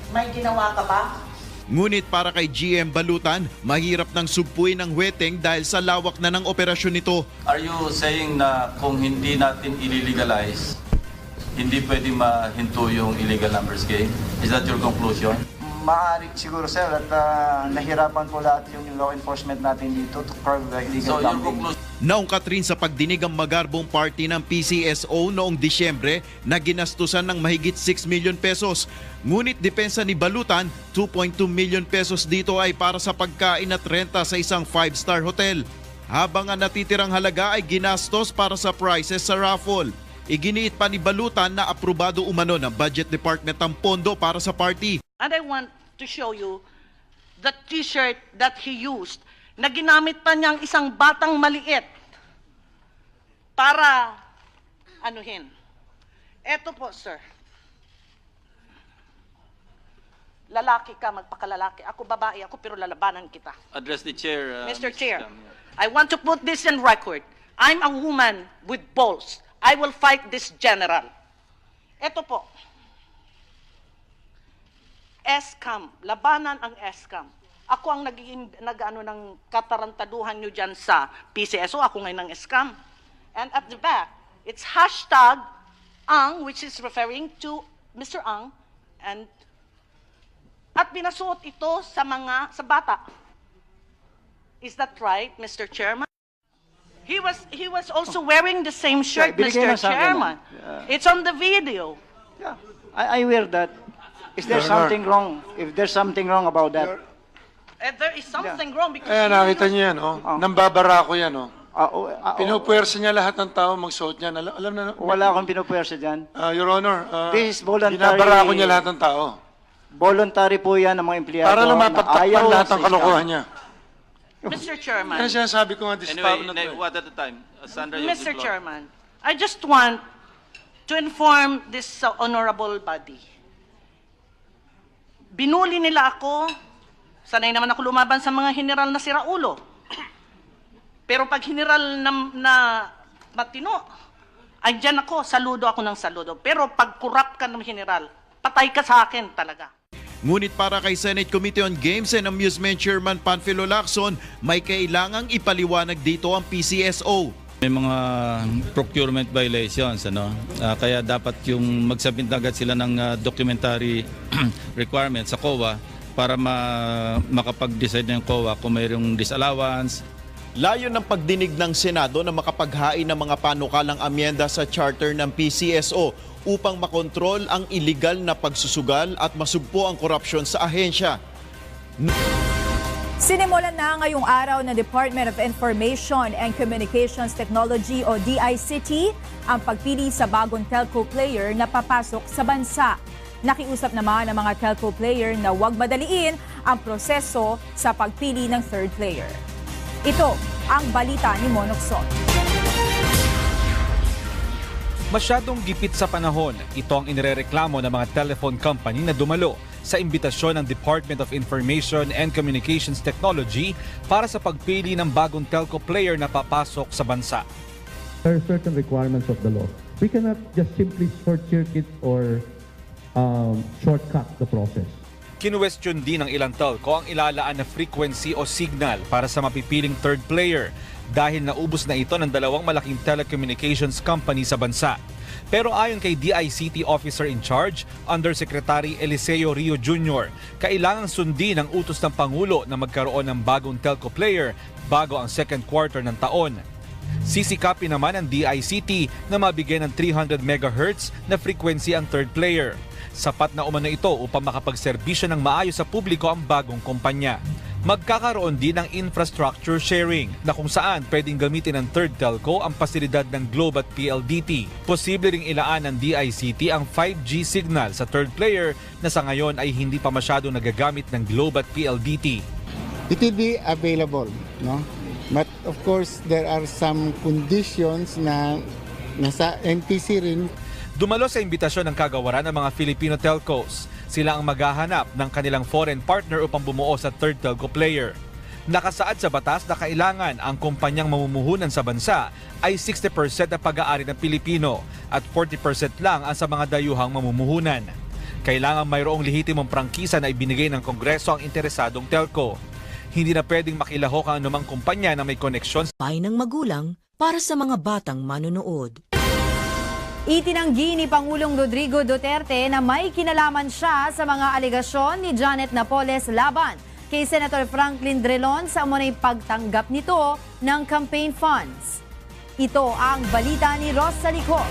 may ginawa ka ba? Ngunit para kay GM Balutan, mahirap nang sugpuin ang weteng dahil sa lawak na ng operasyon nito. Are you saying na kung hindi natin i-legalize, hindi pwedeng mahinto yung illegal numbers game? Is that your conclusion? Maaari siguro sir at nahirapan po lahat yung law enforcement natin dito to curb the illegal gambling. Naungkat rin sa pagdinig ang magarbong party ng PCSO noong Disyembre na ginastusan ng mahigit 6 million pesos. Ngunit depensa ni Balutan, 2.2 million pesos dito ay para sa pagkain at renta sa isang 5-star hotel. Habang ang natitirang halaga ay ginastos para sa prizes sa raffle. Iginiit pa ni Balutan na aprobado umano ng Budget Department ang pondo para sa party. And I want to show you the t-shirt that he used na ginamit pa niyang isang batang maliit para anuhin. Eto po, sir. Lalaki ka, magpakalalaki. Ako babae, ako pero lalabanan kita. Address the chair. Mr. Chair, I want to put this in record. I'm a woman with balls. I will fight this general. Eto po. Escam, labanan ang Escam. Ako ang nag-ano ng katarantaduhan nyo dyan sa PCSO, ako ngayon ng Escam. And at the back, it's hashtag Ang, which is referring to Mr. Ang, and at pinasuot ito sa bata. Is that right, Mr. Chairman? He was also wearing the same shirt, Mr. Chairman. It's on the video. Yeah, I wear that. Is there something wrong? If there's something wrong about that? There is something wrong because... Ayan, nakita niyo yan, oh. Nambabara ko yan, oh. Pinupuwersa niya lahat ng tao magsuot niyan. Alam na... Wala akong pinupuwersa dyan. Your Honor, this is voluntary... binabara ko niya lahat ng tao. Voluntary po yan ng mga empleyado. Para lang mapagtakpan lahat ng kalokohan niya. Mr. Chairman. Ano sinasabi ko nga this anyway, what at the time? Sandra, Mr. Chairman, I just want to inform this honorable body. Binuli nila ako, sanay naman ako lumaban sa mga general na siraulo. Pero pag general na matino, andyan ako, saludo ako ng saludo. Pero pag corrupt ka ng general, patay ka sa akin talaga. Ngunit para kay Senate Committee on Games and Amusement Chairman Panfilo Lacson, may kailangang ipaliwanag dito ang PCSO. May mga procurement violations, kaya dapat yung magsubmit agad sila ng documentary requirements sa COA para makapag-decide ng COA kung mayroong disallowance. Layo ng pagdinig ng Senado na makapaghain ng mga panukalang amyenda sa charter ng PCSO upang makontrol ang iligal na pagsusugal at masugpo ang korupsyon sa ahensya. Sinimulan na ngayong araw ng Department of Information and Communications Technology o DICT ang pagpili sa bagong telco player na papasok sa bansa. Nakiusap naman ang mga telco player na huwag madaliin ang proseso sa pagpili ng third player. Ito ang balita ni Monokson. Masyadong gipit sa panahon, ito ang inirereklamo ng mga telephone company na dumalo sa imbitasyon ng Department of Information and Communications Technology para sa pagpili ng bagong telco player na papasok sa bansa. There are certain requirements of the law. We cannot just simply short-circuit or shortcut the process. Kinuwestiyon din ng ilang telco ang ilalaan na frequency o signal para sa mapipiling third player dahil naubos na ito ng dalawang malaking telecommunications company sa bansa. Pero ayon kay DICT Officer in Charge, Undersecretary Eliseo Rio Jr., kailangang sundin ang utos ng Pangulo na magkaroon ng bagong telco player bago ang second quarter ng taon. Sisikapin naman ang DICT na mabigyan ng 300 MHz na frequency ang third player. Sapat na umano ito upang makapagserbisyo ng maayos sa publiko ang bagong kumpanya. Magkakaroon din ng infrastructure sharing na kung saan pwedeng gamitin ng third telco ang pasilidad ng Globe at PLDT. Posible ring ilaan ng DICT ang 5G signal sa third player na sa ngayon ay hindi pa masyado nagagamit ng Globe at PLDT. It will be available, no? But of course, there are some conditions na nasa NTC rin. Dumalo sa imbitasyon ng kagawaran ng mga Filipino telcos. Sila ang maghahanap ng kanilang foreign partner upang bumuo sa third telco player. Nakasaad sa batas na kailangan ang kumpanyang mamumuhunan sa bansa ay 60% na pag-aari ng Pilipino at 40% lang ang sa mga dayuhang mamumuhunan. Kailangan mayroong lehitimong prangkisa na ibinigay ng Kongreso ang interesadong telco. Hindi na pwedeng makilahok ang anumang kumpanya na may koneksyon sa ng magulang para sa mga batang manonood. Itinanggi ni Pangulong Rodrigo Duterte na may kinalaman siya sa mga alegasyon ni Janet Napoles laban kay Senator Franklin Drilon sa umunay pagtanggap nito ng campaign funds. Ito ang balita ni Rosalie Cox.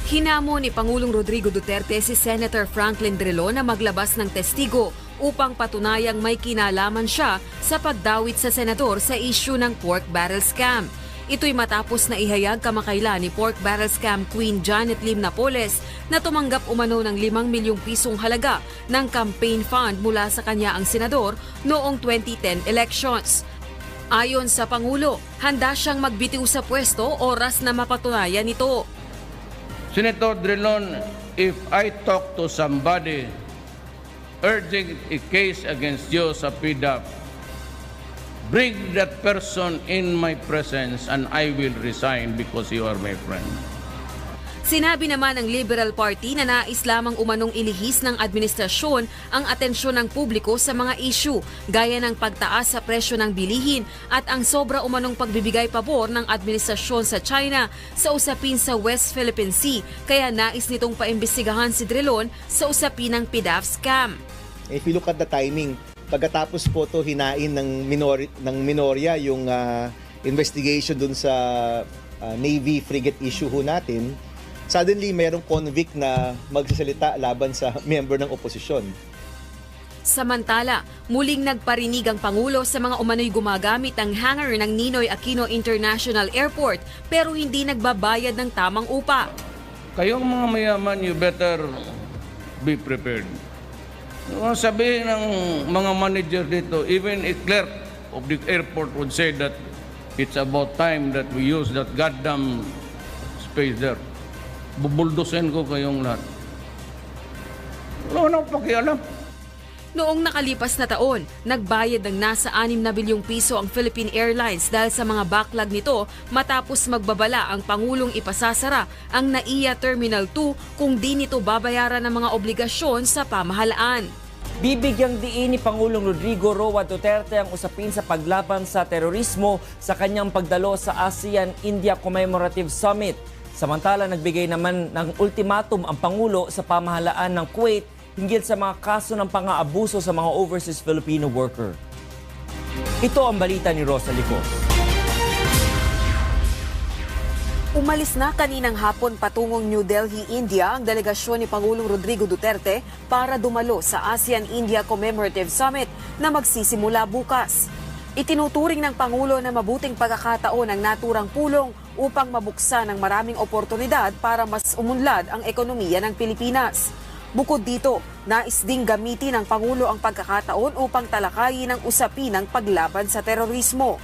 Hinamo ni Pangulong Rodrigo Duterte si Senator Franklin Drilon na maglabas ng testigo upang patunayang may kinalaman siya sa pagdawit sa senador sa issue ng pork barrel scam. Ito'y matapos na ihayag kamakailan ni pork barrel scam queen Janet Lim Napoles na tumanggap umano ng 5 milyong pisong halaga ng campaign fund mula sa kanya ang senador noong 2010 elections. Ayon sa Pangulo, handa siyang magbitiw sa pwesto oras na mapatunayan ito. Senator Drilon, if I talk to somebody urging a case against you sa PDAP, bring that person in my presence and I will resign because you are my friend. Sinabi naman ng Liberal Party na nais lamang umanong ilihis ng administrasyon ang atensyon ng publiko sa mga issue gaya ng pagtaas sa presyo ng bilihin at ang sobra umanong pagbibigay pabor ng administrasyon sa China sa usapin sa West Philippine Sea, kaya nais nitong paimbestigahan si Drilon sa usapin ng PDAF scam. If you look at the timing, pagkatapos po to hinain ng minorya yung investigation dun sa Navy frigate issue ho natin, suddenly mayroong convict na magsasalita laban sa member ng oposisyon. Samantala, muling nagparinig ang Pangulo sa mga umano'y gumagamit ng hangar ng Ninoy Aquino International Airport pero hindi nagbabayad ng tamang upa. Kayong mga mayaman, you better be prepared. Sabihin ng mga manager dito, even a clerk of the airport would say that it's about time that we use that goddamn space there. Bubuldosin ko kayong lahat. Wala na akong pakialam. Noong nakalipas na taon, nagbayad ng nasa 6 na bilyong piso ang Philippine Airlines dahil sa mga backlog nito matapos magbabala ang Pangulong ipasasara ang NAIA Terminal 2 kung di nito babayaran ng mga obligasyon sa pamahalaan. Bibigyang diin ni Pangulong Rodrigo Roa Duterte ang usapin sa paglaban sa terorismo sa kanyang pagdalo sa ASEAN-India Commemorative Summit. Samantala, nagbigay naman ng ultimatum ang Pangulo sa pamahalaan ng Kuwait hinggil sa mga kaso ng pang-aabuso sa mga overseas Filipino worker. Ito ang balita ni Rosa Licos. Umalis na kaninang hapon patungong New Delhi, India ang delegasyon ni Pangulong Rodrigo Duterte para dumalo sa ASEAN-India Commemorative Summit na magsisimula bukas. Itinuturing ng Pangulo na mabuting pagkakataon ang naturang pulong upang mabuksan ng maraming oportunidad para mas umunlad ang ekonomiya ng Pilipinas. Bukod dito, nais ding gamitin ng Pangulo ang pagkakataon upang talakayin ang usapin ng paglaban sa terorismo.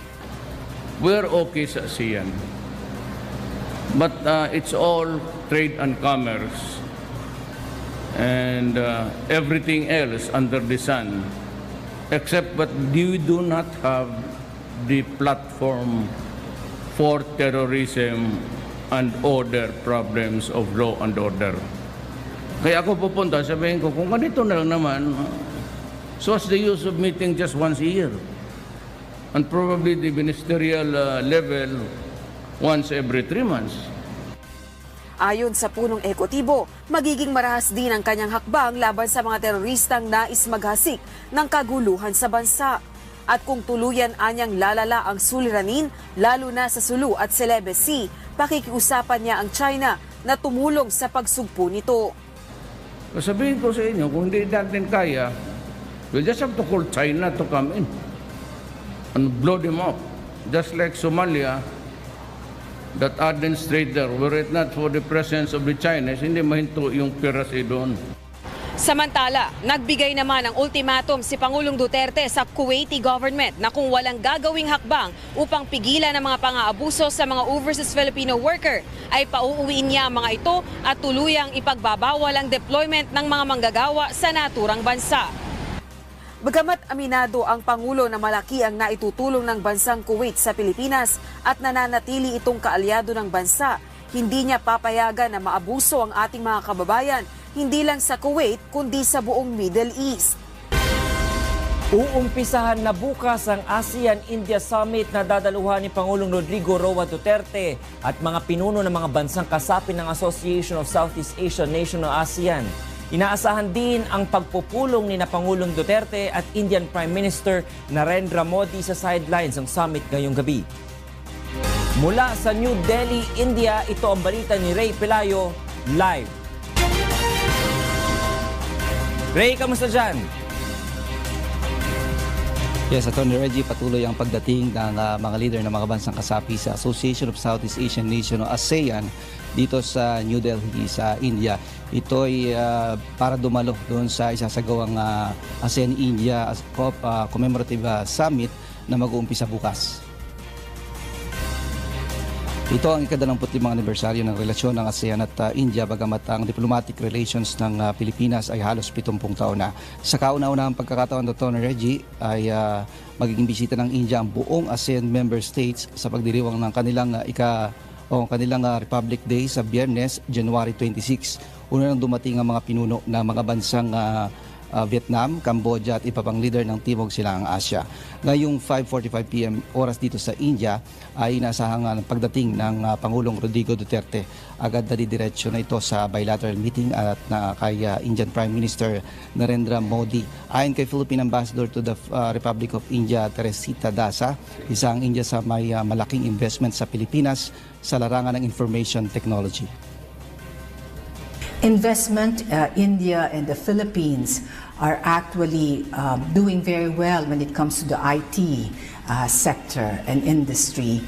We're okay sa ASEAN. But it's all trade and commerce and everything else under the sun. Except that we do not have the platform for terrorism and other problems of law and order. Kaya ako pupunta, sabihin ko, kung ganito na lang naman, so what's the use of meeting just once a year? And probably the ministerial level once every 3 months. Ayon sa punong ekotibo, magiging marahas din ang kanyang hakbang laban sa mga teroristang nais maghasik ng kaguluhan sa bansa. At kung tuluyan anyang lalala ang suliranin, lalo na sa Sulu at Celebes Sea, pakikiusapan niya ang China na tumulong sa pagsugpo nito. Sabihin ko sa inyo, kung hindi natin kaya, we just have to call China to come in and blow them up. Just like Somalia, that Aden Strait there, were it not for the presence of the Chinese, hindi mahinto yung pirasi doon. Samantala, nagbigay naman ng ultimatum si Pangulong Duterte sa Kuwaiti government na kung walang gagawing hakbang upang pigilan ang mga pang-aabuso sa mga overseas Filipino worker, ay pauuwiin niya ang mga ito at tuluyang ipagbabawal ang deployment ng mga manggagawa sa naturang bansa. Bagamat aminado ang Pangulo na malaki ang naitutulong ng bansang Kuwait sa Pilipinas at nananatili itong kaalyado ng bansa, hindi niya papayagan na maabuso ang ating mga kababayan, hindi lang sa Kuwait kundi sa buong Middle East. Uumpisahan na bukas ang ASEAN-India Summit na dadaluhan ni Pangulong Rodrigo Roa Duterte at mga pinuno ng mga bansang kasapi ng Association of Southeast Asian Nations o ASEAN. Inaasahan din ang pagpupulong ni Pangulong Duterte at Indian Prime Minister Narendra Modi sa sidelines ng summit ngayong gabi. Mula sa New Delhi, India, ito ang balita ni Ray Pelayo, live. Ray, kamusta dyan? Yes, Atty. Reggie, patuloy ang pagdating ng mga leader ng mga bansang kasapi sa Association of Southeast Asian Nations o ASEAN dito sa New Delhi sa India. Ito ay para dumalo doon sa isasagawang ASEAN-India Commemorative Summit na mag-uumpisa bukas. Ito ang ika-25 anibersaryo ng relasyon ng ASEAN at India, bagamat ang diplomatic relations ng Pilipinas ay halos 70 taon na. Sa kauna-unahang pagkakataon, Dr. Reggie, ay magiging bisita ng India ang buong ASEAN member states sa pagdiriwang ng kanilang Republic Day sa Biyernes, January 26. Una nang dumating ang mga pinuno ng mga bansang Vietnam, Cambodia at iba pang leader ng Timog Silangang Asya. Ngayong 5:45 PM oras dito sa India ay inaasahan ng pagdating ng Pangulong Rodrigo Duterte. Agad na didiretso na ito sa bilateral meeting at kay Indian Prime Minister Narendra Modi. Ayon kay Philippine Ambassador to the Republic of India, Teresita Daza, isang India sa may malaking investment sa Pilipinas sa larangan ng information technology. Investment, India and the Philippines are actually doing very well when it comes to the IT sector and industry.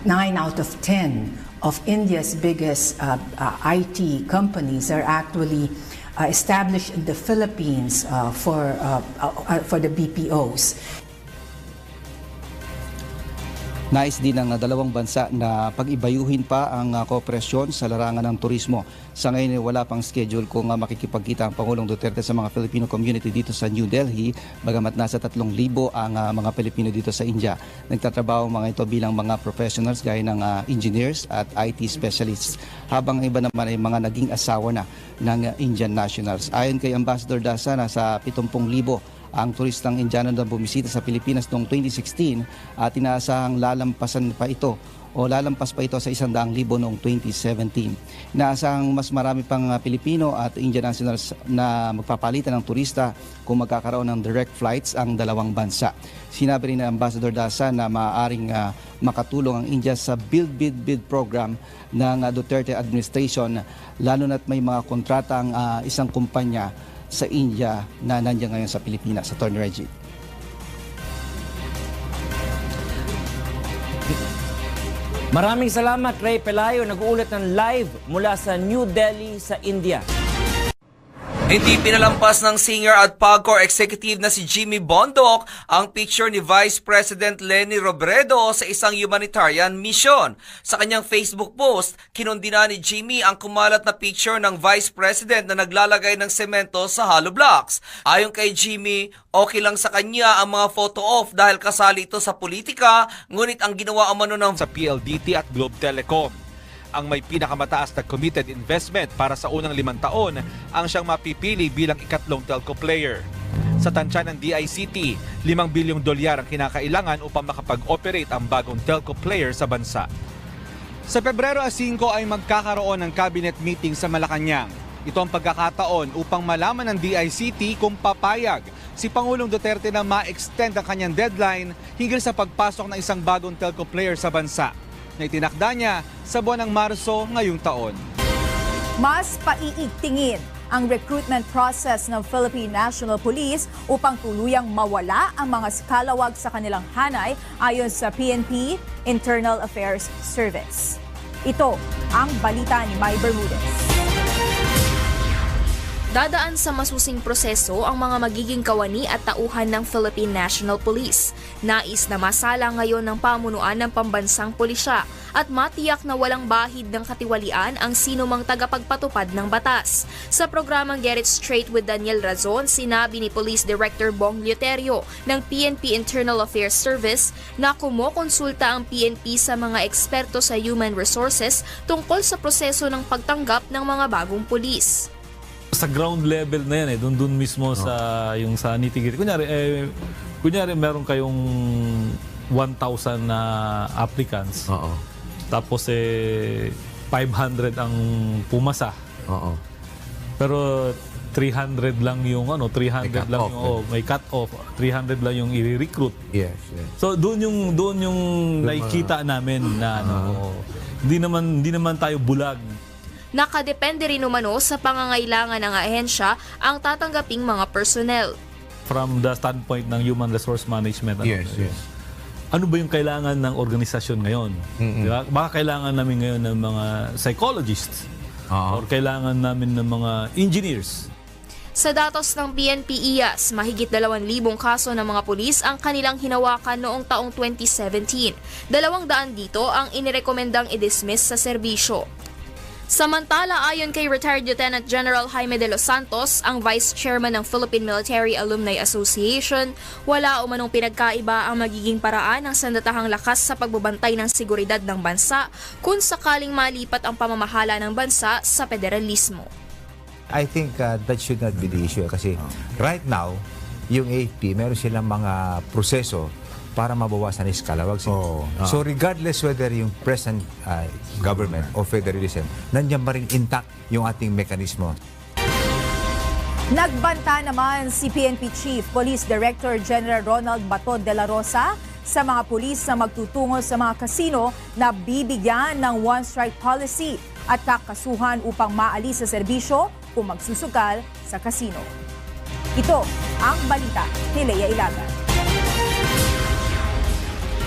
9 out of 10 of India's biggest IT companies are actually established in the Philippines for the BPOs. Nais din ng dalawang bansa na pag-ibayuhin pa ang kooperasyon sa larangan ng turismo. Sa ngayon wala pang schedule kung makikipagkita ang Pangulong Duterte sa mga Filipino community dito sa New Delhi, bagamat nasa 3,000 ang mga Pilipino dito sa India. Nagtatrabaho mga ito bilang mga professionals gaya ng engineers at IT specialists, habang iba naman ay mga naging asawa na ng Indian nationals. Ayon kay Ambassador Daza, nasa 70,000 ang turistang Indiano na bumisita sa Pilipinas noong 2016 at inaasahang lalampas pa ito sa 100,000 noong 2017. Inaasahang mas marami pang Pilipino at Indian nationals na magpapalitan ng turista kung magkakaroon ng direct flights ang dalawang bansa. Sinabi rin ng Ambassador Daza na maaaring makatulong ang India sa Build Bid Bid program ng Duterte administration, lalo na't may mga kontrata ang isang kumpanya sa India na nandiyan ngayon sa Pilipinas, sa Attorney Reggie. Maraming salamat, Ray Pelayo. Nag-uulat ng live mula sa New Delhi sa India. Hindi pinalampas ng singer at PAGCOR executive na si Jimmy Bondoc ang picture ni Vice President Leni Robredo sa isang humanitarian mission. Sa kanyang Facebook post, kinundina ni Jimmy ang kumalat na picture ng Vice President na naglalagay ng semento sa hollow blocks. Ayon kay Jimmy, okay lang sa kanya ang mga photo off dahil kasali ito sa politika, ngunit ang ginawa umano ng sa PLDT at Globe Telecom. Ang may pinakamataas na committed investment para sa unang 5 taon ang siyang mapipili bilang ikatlong telco player. Sa tansya ng DICT, $5 bilyong ang kinakailangan upang makapag-operate ang bagong telco player sa bansa. Sa Pebrero 5 ay magkakaroon ng cabinet meeting sa Malacanang. Ito ang pagkakataon upang malaman ng DICT kung papayag si Pangulong Duterte na ma-extend ang kanyang deadline hinggil sa pagpasok ng isang bagong telco player sa bansa na itinakda niya sa buwan ng Marso ngayong taon. Mas paiigtingin ang recruitment process ng Philippine National Police upang tuluyang mawala ang mga skalawag sa kanilang hanay ayon sa PNP Internal Affairs Service. Ito ang balita ni May Bermudez. Dadaan sa masusing proseso ang mga magiging kawani at tauhan ng Philippine National Police. Nais na masala ngayon ng pamunuan ng pambansang pulisya at matiyak na walang bahid ng katiwalian ang sinumang tagapagpatupad ng batas. Sa programang Get It Straight with Daniel Razon, sinabi ni Police Director Bong Lioterio ng PNP Internal Affairs Service na kumokonsulta ang PNP sa mga eksperto sa human resources tungkol sa proseso ng pagtanggap ng mga bagong pulis. Sa ground level na yan doon mismo sa yung sa nitty-gritty. Kunyari meron kayong 1,000 na applicants. Tapos 500 ang pumasa. Pero 300 lang yung 300 lang yung may cut off, 300 lang yung i-recruit. Yes. So doon yung nakikita namin na hindi naman tayo bulag. Nakadepende rin umano sa pangangailangan ng ahensya ang tatanggaping mga personnel. From the standpoint ng human resource management. Yes. Ano ba yung kailangan ng organisasyon ngayon? Diba? Baka kailangan namin ngayon ng mga psychologists or kailangan namin ng mga engineers. Sa datos ng PNP-IAS, mahigit 2,000 kaso ng mga pulis ang kanilang hinawakan noong taong 2017. 200 dito ang inirekomendang i-dismiss sa serbisyo. Samantala, ayon kay retired Lieutenant General Jaime de los Santos, ang Vice Chairman ng Philippine Military Alumni Association, wala umanong pinagkaiba ang magiging paraan ng sandatahang lakas sa pagbabantay ng seguridad ng bansa kung sakaling malipat ang pamamahala ng bansa sa federalismo. I think that should not be the issue kasi right now, yung AFP, meron silang mga proseso para mabawasan iskalawag. So regardless whether yung present government o federalism, nandiyan pa rin intact yung ating mekanismo. Nagbanta naman si PNP Chief Police Director General Ronald Bato de la Rosa sa mga pulis na magtutungo sa mga kasino na bibigyan ng one-strike policy at kakasuhan upang maalis sa serbisyo kung magsusugal sa kasino. Ito ang balita ni Lea Ilagan.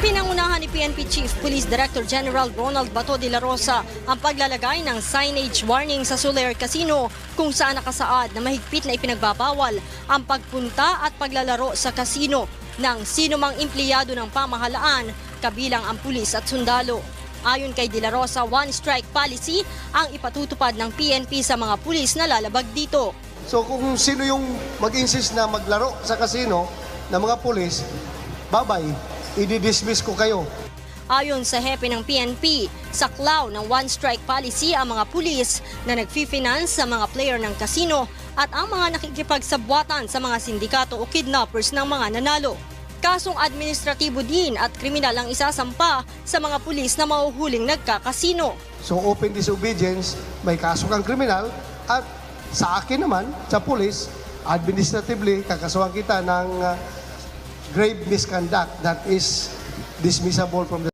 Pinangunahan ni PNP Chief Police Director General Ronald Bato de la Rosa ang paglalagay ng signage warning sa Soler Casino kung saan nakasaad na mahigpit na ipinagbabawal ang pagpunta at paglalaro sa casino ng sinumang empleyado ng pamahalaan kabilang ang pulis at sundalo. Ayon kay De La Rosa, one-strike policy ang ipatutupad ng PNP sa mga pulis na lalabag dito. So kung sino yung mag-insist na maglaro sa casino na mga pulis, babay, i-dismiss ko kayo. Ayon sa hepe ng PNP, saklaw ng one-strike policy ang mga pulis na nag-finance sa mga player ng casino at ang mga nakikipagsabwatan sa mga sindikato o kidnappers ng mga nanalo. Kasong administratibo din at kriminal ang isasampa sa mga pulis na mahuhuling nagkakasino. So open disobedience, may kaso kang kriminal at sa akin naman, sa pulis, administratively, kakasuhan kita ng grave misconduct that is dismissible from the